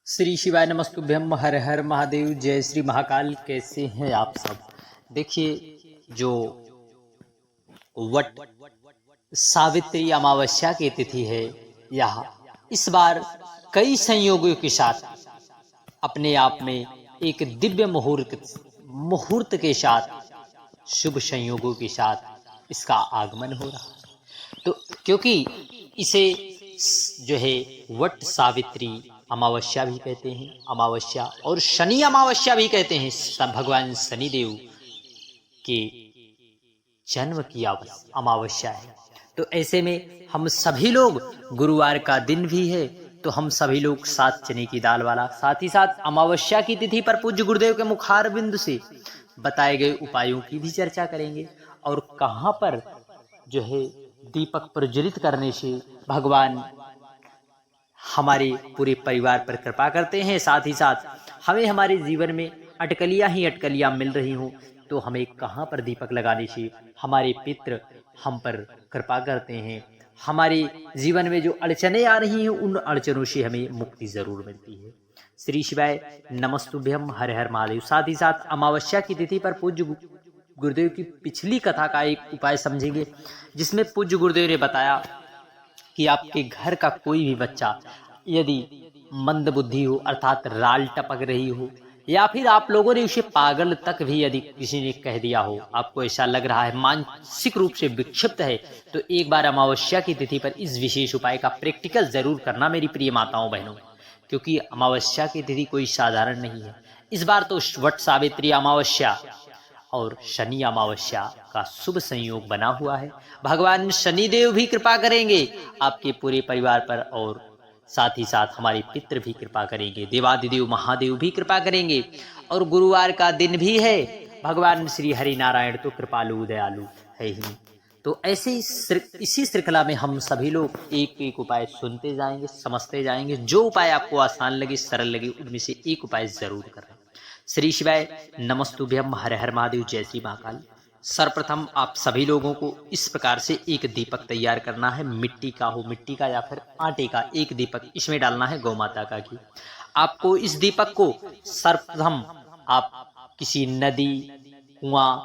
श्री शिवाय नमस्तुभ्यम। हर हर महादेव। जय श्री महाकाल। कैसे हैं आप सब? देखिए, जो वट सावित्री अमावस्या की तिथि है, यह इस बार कई संयोगों के साथ अपने आप में एक दिव्य मुहूर्त के साथ, शुभ संयोगों के साथ इसका आगमन हो रहा है। तो क्योंकि इसे जो है वट सावित्री अमावस्या भी कहते हैं, अमावस्या और शनि अमावस्या भी कहते हैं। भगवान शनिदेव के जन्म की अमावस्या है। तो ऐसे में हम सभी लोग, गुरुवार का दिन भी है तो हम सभी लोग 7 चने की दाल वाला, साथ ही साथ अमावस्या की तिथि पर पूज्य गुरुदेव के मुखार बिंदु से बताए गए उपायों की भी चर्चा करेंगे और कहाँ पर जो है दीपक प्रज्वलित करने से भगवान हमारे पूरे परिवार पर कृपा करते हैं। साथ ही साथ हमें हमारे जीवन में अटकलियां ही अटकलियां मिल रही हों तो हमें कहाँ पर दीपक लगाने से हमारे पितृ हम पर कृपा करते हैं। हमारे जीवन में जो अड़चने आ रही हैं उन अड़चनों से हमें मुक्ति जरूर मिलती है। श्री शिवाय नमस्तुभ्यम। हर हर महादेव। साथ ही साथ अमावस्या की तिथि पर पूज्य गुरुदेव की पिछली कथा का एक उपाय समझेंगे, जिसमें पूज्य गुरुदेव ने बताया कि आपके घर का कोई भी बच्चा यदि मंद बुद्धि हो, अर्थात राल टपक रही हो, या फिर आप लोगों ने उसे पागल तक भी यदि किसी ने कह दिया हो, आपको ऐसा लग रहा है मानसिक रूप से विक्षिप्त है, तो एक बार अमावस्या की तिथि पर इस विशेष उपाय का प्रैक्टिकल जरूर करना मेरी प्रिय माताओं बहनों, क्योंकि अमावस्या की तिथि कोई साधारण नहीं है। इस बार तो वट सावित्री अमावस्या और शनि अमावस्या का शुभ संयोग बना हुआ है। भगवान शनिदेव भी कृपा करेंगे आपके पूरे परिवार पर और साथ ही साथ हमारे पितृ भी कृपा करेंगे, देवादिदेव महादेव भी कृपा करेंगे। और गुरुवार का दिन भी है। भगवान श्री हरि नारायण तो कृपालु दयालु है ही। तो ऐसे ही इसी श्रृंखला में हम सभी लोग एक एक उपाय सुनते जाएंगे, समझते जाएंगे। जो उपाय आपको आसान लगे, सरल लगे, उनमें से एक उपाय जरूर करें। श्री शिवाय नमस्तुभ्यम। हर हर महादेव। जय श्री महाकाल। सर्वप्रथम आप सभी लोगों को इस प्रकार से एक दीपक तैयार करना है। मिट्टी का हो, मिट्टी का या फिर आटे का एक दीपक, इसमें डालना है गौ माता का घी। आपको इस दीपक को सर्वप्रथम आप किसी नदी, कुआं,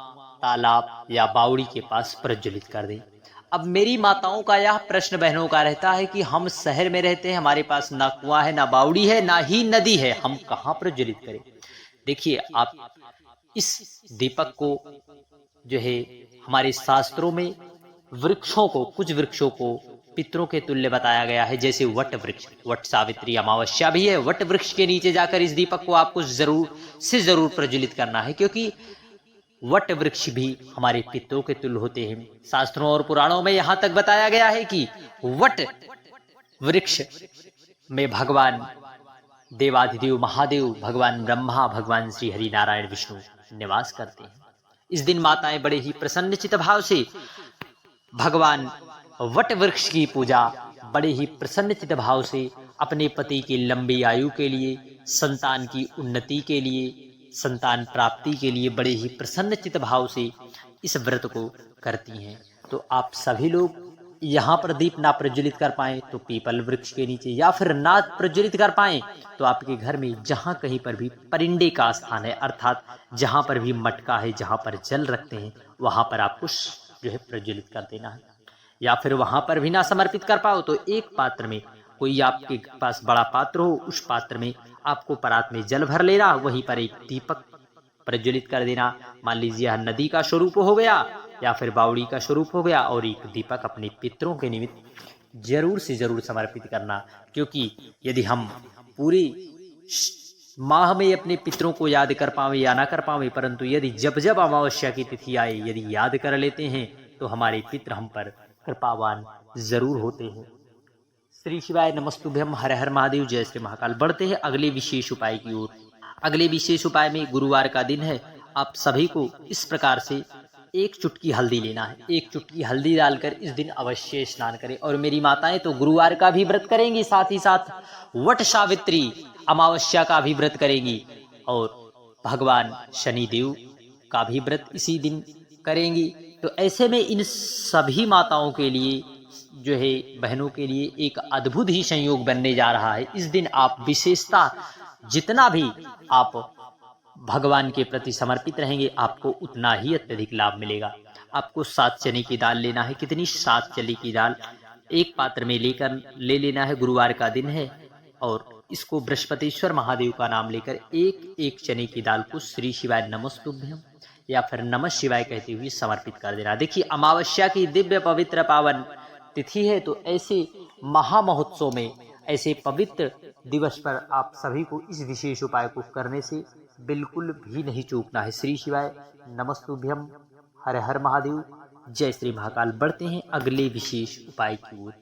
तालाब या बावड़ी के पास प्रज्वलित कर दें। अब मेरी माताओं का यह प्रश्न बहनों का रहता है कि हम शहर में रहते हैं, हमारे पास ना कुआं है, ना बावड़ी है, ना ही नदी है, हम कहाँ प्रज्वलित करें? देखिए, आप इस दीपक को जो है हमारे शास्त्रों में वृक्षों को, कुछ वृक्षों को पितरों के तुल्य बताया गया है, जैसे वट वृक्ष। वट सावित्री अमावस्या भी है, वट वृक्ष के नीचे जाकर इस दीपक को आपको जरूर प्रज्वलित करना है, क्योंकि वट वृक्ष भी हमारे पितरों के तुल्य होते हैं। शास्त्रों और पुराणों में यहां तक बताया गया है कि वट वृक्ष में भगवान देवाधिदेव महादेव, भगवान ब्रह्मा, भगवान श्री हरि नारायण विष्णु निवास करते हैं। इस दिन माताएं बड़े ही प्रसन्न चित भाव से भगवान वट वृक्ष की पूजा बड़े ही प्रसन्न चित भाव से अपने पति की लंबी आयु के लिए, संतान की उन्नति के लिए, संतान प्राप्ति के लिए बड़े ही प्रसन्न चित भाव से इस व्रत को करती हैं। तो आप सभी लोग यहाँ पर दीप ना प्रज्वलित कर पाए तो पीपल वृक्ष के नीचे, या फिर ना प्रज्वलित कर पाए तो आपके घर में जहां कहीं पर भी परिंडे का स्थान है, अर्थात जहां पर भी मटका है, जहां पर जल रखते हैं, वहां पर आपको जो है प्रज्वलित कर देना है। या फिर वहां पर भी ना समर्पित कर पाओ तो एक पात्र में, कोई आपके पास बड़ा पात्र हो, उस पात्र में आपको परात में जल भर लेना, वहीं पर एक दीपक प्रज्वलित कर देना। मान लीजिए यह नदी का स्वरूप हो गया या फिर बावड़ी का स्वरूप हो गया, और एक दीपक अपने पितरों के निमित्त जरूर से जरूर समर्पित करना। क्योंकि यदि हम पूरी माह में अपने पितरों को याद कर पावे या ना कर पावे, परंतु यदि जब जब अमावस्या की तिथि आए यदि याद कर लेते हैं तो हमारे पितृ हम पर कृपावान जरूर होते हैं। श्री शिवाय नमस्तुभ्यम। हर हर महादेव। जय श्री महाकाल। बढ़ते हैं अगले विशेष उपाय की ओर। अगले विशेष उपाय में गुरुवार का दिन है। आप सभी को इस प्रकार से एक चुटकी हल्दी लेना है। एक चुटकी हल्दी डालकर इस दिन अवश्य स्नान करें। और मेरी माताएं तो गुरुवार का भी व्रत करेंगी, साथ ही साथ वट सावित्री अमावस्या का भी व्रत करेंगी, और भगवान शनिदेव का भी व्रत इसी दिन करेंगी। तो ऐसे में इन सभी माताओं के लिए जो है बहनों के लिए एक अद्भुत ही संयोग बनने जा रहा है। इस दिन आप विशेषता जितना भी आप भगवान के प्रति समर्पित रहेंगे, आपको उतना ही अत्यधिक लाभ मिलेगा। आपको 7 चने की दाल लेना है। कितनी? 7 चने की दाल एक पात्र में ले लेना है। गुरुवार का दिन है और इसको बृहस्पतिश्वर महादेव का नाम लेकर एक एक चने की दाल को श्री शिवाय नमस्तुभ्यम या फिर नमः शिवाय कहते हुए समर्पित कर देना। देखिए, अमावस्या की दिव्य पवित्र पावन तिथि है, तो ऐसे महामहोत्सव में, ऐसे पवित्र दिवस पर आप सभी को इस विशेष उपाय को करने से बिल्कुल भी नहीं चूकना है। श्री शिवाय नमस्तुभ्यम, हर हर महादेव, जय श्री महाकाल। बढ़ते हैं अगले विशेष उपाय की ओर।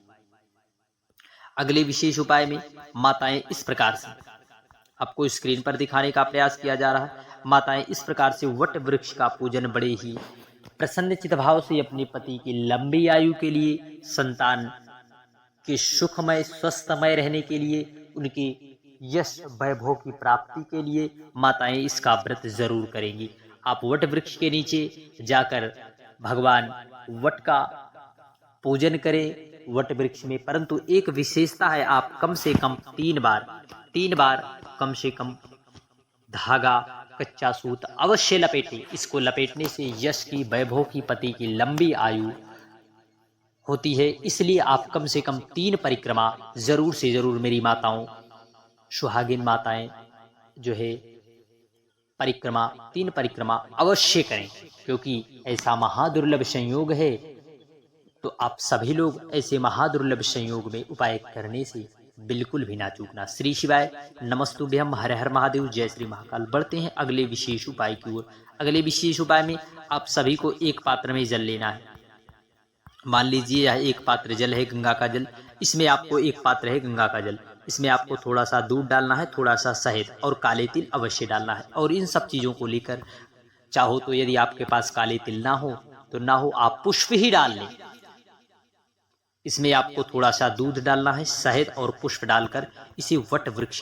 अगले विशेष उपाय में माताएं इस प्रकार से आपको स्क्रीन पर दिखाने का प्रयास किया जा रहा है। माताएं इस प्रकार से वट वृक्ष का पूजन बड़े ही प्रसन्न चित भाव से अपने पति की लंबी आयु के लिए, संतान के सुखमय स्वस्थमय रहने के लिए, उनके यश वैभव की प्राप्ति के लिए माताएं इसका व्रत जरूर करेंगी। आप वट वृक्ष के नीचे जाकर भगवान वट का पूजन करें वट वृक्ष में, परंतु एक विशेषता है, आप कम से कम 3 बार कम से कम धागा कच्चा सूत अवश्य लपेटें। इसको लपेटने से यश की, वैभव की, पति की लंबी आयु होती है। इसलिए आप कम से कम 3 परिक्रमा जरूर से जरूर मेरी माताओं, सुहागिन माताएं जो है परिक्रमा, 3 परिक्रमा अवश्य करें, क्योंकि ऐसा महादुर्लभ संयोग है। तो आप सभी लोग ऐसे महादुर्लभ संयोग में उपाय करने से बिल्कुल भी ना चूकना। श्री शिवाय नमस्तुभ्यम, हर हर महादेव, जय श्री महाकाल। बढ़ते हैं अगले विशेष उपाय की ओर। अगले विशेष उपाय में आप सभी को एक पात्र में जल लेना है। मान लीजिए यह एक पात्र जल है, गंगा का जल। इसमें आपको एक पात्र है गंगा का जल, इसमें आपको थोड़ा सा दूध डालना है, थोड़ा सा शहद और काले तिल अवश्य डालना है। और इन सब चीजों को लेकर, चाहो तो यदि आपके पास काले तिल ना हो तो ना हो, आप पुष्प ही डाल लें। इसमें आपको थोड़ा सा दूध डालना है, शहद और पुष्प डालकर इसे वट वृक्ष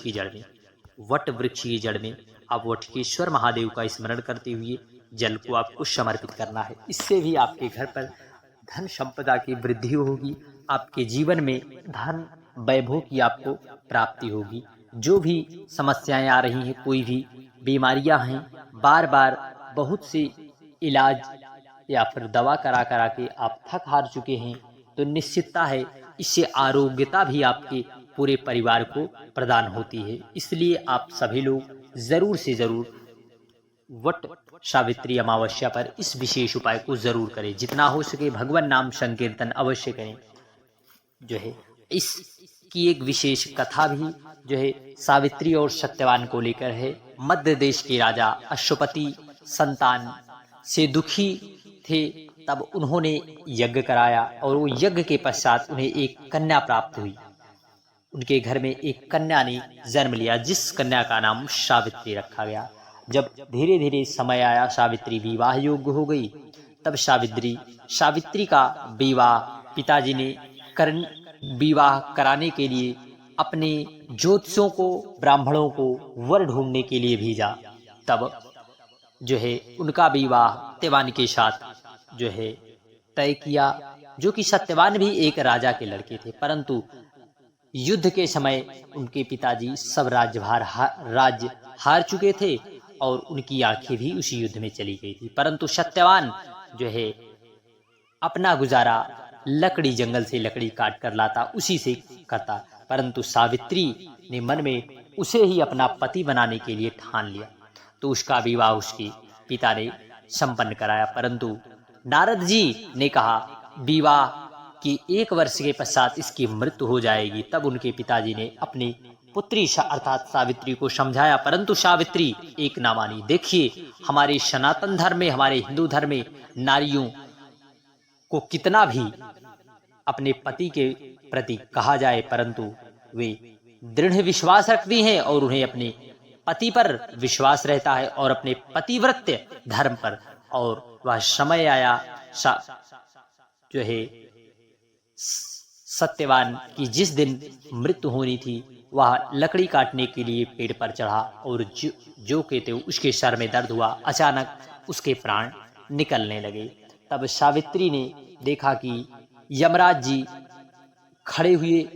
की जड़ में आप वटकेश्वर महादेव का स्मरण करते हुए जल को आपको समर्पित करना है। इससे भी आपके घर पर धन संपदा की वृद्धि होगी, आपके जीवन में धन वैभव की आपको प्राप्ति होगी। जो भी समस्याएं आ रही हैं, कोई भी बीमारियां हैं, बार बार बहुत से इलाज या फिर दवा करा के आप थक हार चुके हैं, तो निश्चितता है इससे आरोग्यता भी आपके पूरे परिवार को प्रदान होती है। इसलिए आप सभी लोग जरूर से जरूर वट सावित्री अमावस्या पर इस विशेष उपाय को जरूर करें। जितना हो सके भगवान नाम संकीर्तन अवश्य करें। जो है इसकी एक विशेष कथा भी जो है सावित्री और सत्यवान को लेकर है। मध्य देश के राजा अश्वपति संतान से दुखी थे, तब उन्होंने यज्ञ कराया और वो यज्ञ के पश्चात उन्हें एक कन्या प्राप्त हुई। उनके घर में एक कन्या ने जन्म लिया, जिस कन्या का नाम सावित्री रखा गया। जब धीरे धीरे समय आया, सावित्री विवाह योग्य हो गई। तब सावित्री का विवाह पिताजी ने विवाह कराने के लिए अपने ज्योतिषों को, ब्राह्मणों को वर ढूंढने के लिए भेजा। तब जो है उनका विवाह सत्यवान के साथ जो है तय किया, जो कि सत्यवान भी एक राजा के लड़के थे, परंतु युद्ध के समय उनके पिताजी सब राज्य हार चुके थे और उनकी आंखें भी उसी युद्ध में चली गई थी। परंतु सत्यवान जो है अपना गुजारा लकड़ी, जंगल से लकड़ी काट कर लाता, उसी से करता। परंतु सावित्री ने मन में उसे ही अपना पति बनाने के लिए ठान लिया, तो उसका विवाह उसके पिता ने संपन्न कराया। परंतु नारद जी ने कहा विवाह की 1 वर्ष के पश्चात इसकी मृत्यु हो जाएगी। तब उनके पिताजी ने अपनी पुत्री अर्थात सावित्री को समझाया, परंतु सावित्री एक ना मानी। देखिए, हमारे सनातन धर्म में, हमारे हिंदू धर्म में नारियों को कितना भी अपने पति के प्रति कहा जाए, परंतु वे दृढ़ विश्वास रखती हैं और उन्हें अपने पति पर विश्वास रहता है और अपने पतिव्रत धर्म पर। और वह समय आया जो है सत्यवान की जिस दिन मृत्यु होनी थी, वह लकड़ी काटने के लिए पेड़ पर चढ़ा और जो कहते उसके सर में दर्द हुआ, अचानक उसके प्राण निकलने लगे। तब सावित्री ने देखा कि यमराज जी खड़े हुए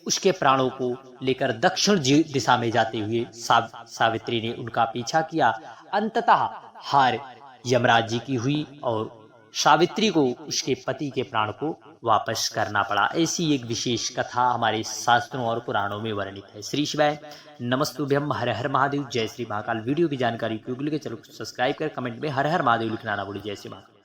उसके प्राणों को लेकर दक्षिण दिशा में जाते हुए सावित्री ने उनका पीछा किया। अंततः हार यमराज जी की हुई और सावित्री को उसके पति के प्राण को वापस करना पड़ा। ऐसी एक विशेष कथा हमारे शास्त्रों और पुराणों में वर्णित है। श्री शिवाय नमस्तुभ्यम, हर हर महादेव, जय श्री महाकाल। वीडियो की जानकारी उपयोगी लगे चलो सब्सक्राइब कर, कमेंट में हर हर महादेव लिखना ना भूलिए। जय श्री महाकाल।